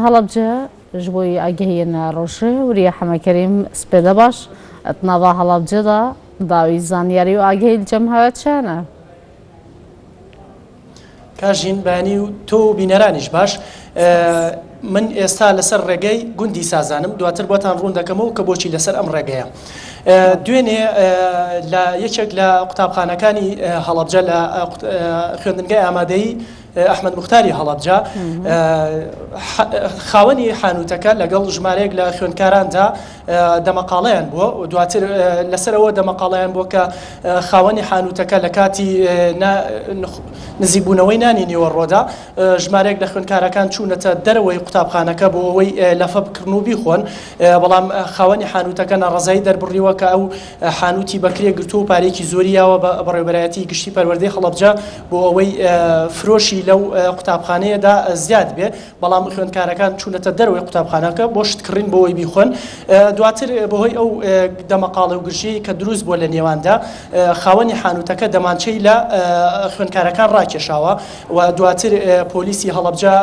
هەڵەبجە ji bo agihiyên rojê û riya Hemekerîm spêde baş nava Helebce da dawî zanyarî û agihî li cem hewe çi hene? کاژین بانی و تۆ بینەرانیش باش من ئێستا لەسەر ڕێگەی گوندی سازانم دواتر بۆتان ڕوون دەکەمەوە کە بۆچی لەسەر ئەم ڕێگەیە دوێنێ لە یەکێک لە قوتابخانەکانی هەڵەبجە لە خوێندنگای ئامادەیی ئەحمەد موختاری هەڵەبجە خاوەنی حانوتەکە لەگەڵ ژمارەیەک لە خوێندکاراندا دەمەقاڵەیان بووە و دواتر لەسەرەوە دەمەقاڵەیان بووە کە خاوەنی حانوتەکە لە کاتی نزیکبوونەوەی نانی نیوەڕۆدا ژمارەیەک لە خوێندکارەکان چوونەتە دەرەوەی قوتابخانەکە بۆ ئەوەی لەفە بکردن و بیخۆن بەڵام خاوەنی حانوتەکە ناڕەزایی دەربڕیوە کە ئەو حانوتی بەکرێ گرتو و پارێکی زۆریاوە بە بەڕێوەبەرایەتی گشتی پەروەردەی هەڵەبجە بۆ ئەوەی فرۆشی لەو قوتابخانەیەدا زیاد بێ بەڵام خوێندکارەکان چوونەتە دەرەوەی قوتابخانەکە بۆ شتکڕین بۆەوەی بیخۆن دواتر بەهۆی ئەو دەمەقاڵە و گرژەیە کە دروست بووە لە نێواندا خاوەنی حانوتەکە دەمانچەی لە خوێندکارەکان ڕاکێشاوە و دواتر پۆلیسی هەڵەبجە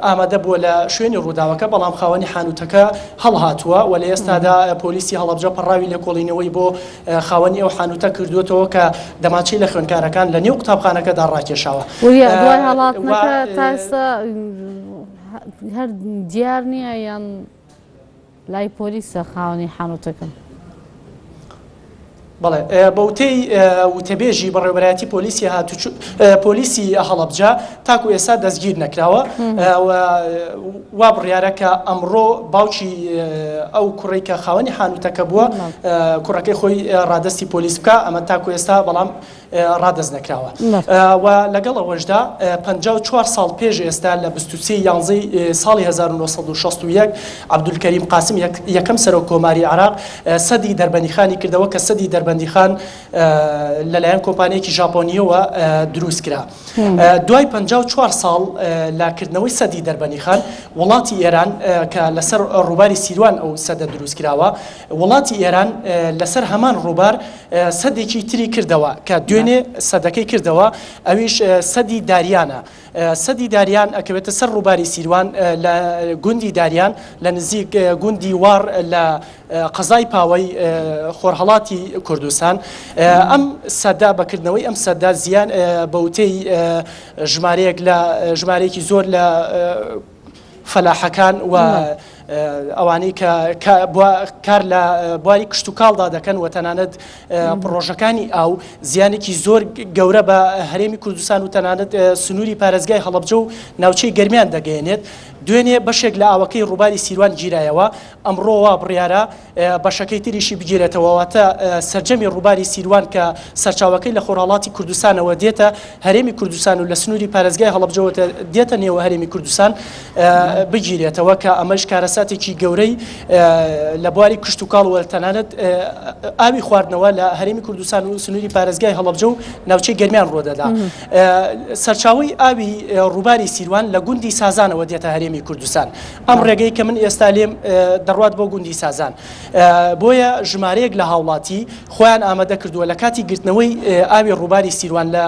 ئامادە بووە لە شوێنی ڕووداوەکە بەڵام خاوەنی حانوتەکە هەڵهاتووە و لە ئێستادا پۆلیسی هەڵەبجە پەڕاوی لێکۆڵینەوەی بۆ خاوەنی ئەو حانوتە کردوێتەوە کە دەماچەی لە خوێندکارەکان لە نێو قوتابخانەکەدا ڕاکێشاوە دوای هەڵاتنەکە تا ئێستا هەر دیار نییە یان لای پۆلیسە خاوەنی حانوتەکە بەڵێ بەوتەی وتەبێژی بەڕێوەبەرایەتی پۆلیسی هەڵەبجە تاکو ئێستا دەستگیر نەکراوە وا بڕیارە کە ئەمڕۆ باوکی ئەو کوڕی کە خاوەنی حانوتەکە بووە کوڕەکەی خۆی ڕادستی پۆلیس بکە ئەمە تاکو ئێستا بەڵام ڕادەست نەکراوە و لەگەڵ ئەوەشدا 54 ساڵ پێش ئێستا لە 23 یانزەی ساڵی 1961 عەبدولکەریم قاسم یەکەم سەرۆک کۆماری عێراق سەدی دەربەندیخانی کردەوە کە سەدی دەربەندیخان لەلایەن کۆمپانیەکی ژاپۆنیەوە دروست کرا دوای 54 ساڵ لاکردنەوەی سەدی دەربەندیخان وڵاتی ئێران کە لەسەر ڕووباری سیروان ئەو سەدە دروست کراوە وڵاتی ئێران لەسەر هەمان ڕووبار سەدێکی تری کردەوە کە دوێنێ سەدەکەی کردەوە ئەویش سەدی داریانە سەدی داریان ئەکەوێتە سەر ڕووباری سیروان لە گوندی داریان لە نزیک گوندی وار لە قەزای پاوەی خۆرهەڵاتی کوردستان ئەم سەدا بەکردنەوەی ئەم سەدا زیان بەوتەی ژمارەیەکی زۆر لە فەلاحەکان و ئەوانەی کە کار لە بواری کشت و کاڵدا دەکەن و تەنانەت پرۆژەکانی ئاو زیانێکی زۆر گەورە بە هەرێمی کوردستان و تەنانەت سنووری پارێزگای هەڵەبجە و ناوچەی گەرمیان دەگەیەنێت دوێنێ بەشێک لە ئاوەکەی ڕووباری سیروان گیرایەوە ئەمڕۆوە بڕیارە بەشەکەی تریشی بگیرێتەوەواتە سەرجەمی ڕووباری سیروان کە سەرچاوەکەی لە خۆرهەڵاتی کوردستانەوە دێتە هەرێمی کوردستان و لە سنووری پارێزگای هەڵەبجەوە دێتە نێوە هەرێمی کوردستان بگیرێتەوە کە ئەمەش کارەساتێکی گەورەی لە بواری کشت و کاڵ و تەنانەت ئاوی خواردنەوە لە هەرێمی کوردستان و سنووری پارێزگای هەڵەبجە و ناوچەی گەرمیان ڕۆدەدا سەرچاوی ئاوی ڕووباری سیروان لە گوندی سازانەوە دێتە هەرێمی کوردستان ئەم ڕێگەی کە من ئێستا لێم دەڕوات بۆ گوندی سازان بۆیە ژمارەیەک لە هاوڵاتی خۆیان ئامادە کردووە لە کاتی گرتنەوەی ئاوی ڕووباری سیروان لە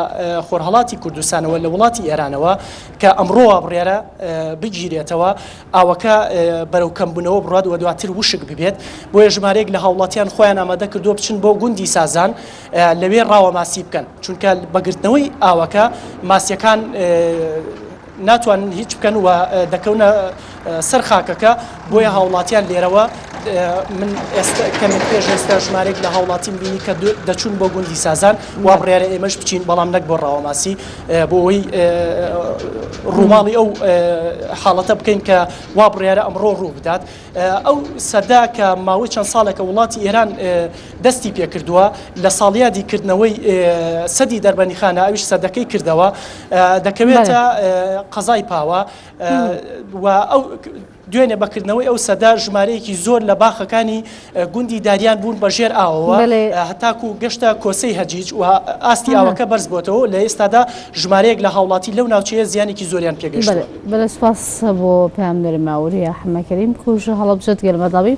خۆرهەڵاتی کوردستانەوە لە وڵاتی ئێرانەوە کە ئەمڕۆوە بڕیارە بگیرێتەوە ئاوەکە بەرەو کەمبوونەوە بڕات و دواتر وشک ببێت بۆیە ژمارەیەک لە هاوڵاتیان خۆیان ئامادە کردووە بچن بۆ گوندی سازان لەوێ ڕاوە ماسی بکەن چونکە بەگرتنەوەی ئاوەکە ماسیەکان ناتوانن هیچ بکەن و دەکەونە سەر خاکەکە بۆیە هاوڵاتیان لێرەوە من کەمێک پێش ئێستا ژمارێک لە هاوڵاتیم بینی کە دەچون بۆ گوندی سازان وا بڕیارە ئێمەش بچین بەڵام نەک بۆ ڕاوەماسی بۆ ئەوەی ڕووماڵی ئەو حاڵەتە بکەین کە وا بڕیارە ئەمڕۆ ڕوو بدات ئەو سەدا کە ماوەی چەند ساڵێکە وڵاتی ئێران دەستی پێکردووە لە ساڵیادیکردنەوەی سەدی دەربەندیخانە ئەویش سەدەکەی کردەوە دەکەوێتە قەزای پاوە و ئەو دوێنێ بەکردنەوەی ئەو سەدا ژمارەیەکی زۆر لە باخەکانی گوندی داریان بوون بەژێر ئاوەوە هەتاکو گەشتە کۆسەی هەجیج و ئاستی ئاوەکە بەرز بۆتەوە لە ئێستادا ژمارەیەک لە هاوڵاتی لەو ناوچەیە زیانێکی زۆریان پێگەشتووە بەلە سوپاس بۆ پێام دەرماوریە حەمەکەریم کوژە هەڵەبجەت گەلمەداوی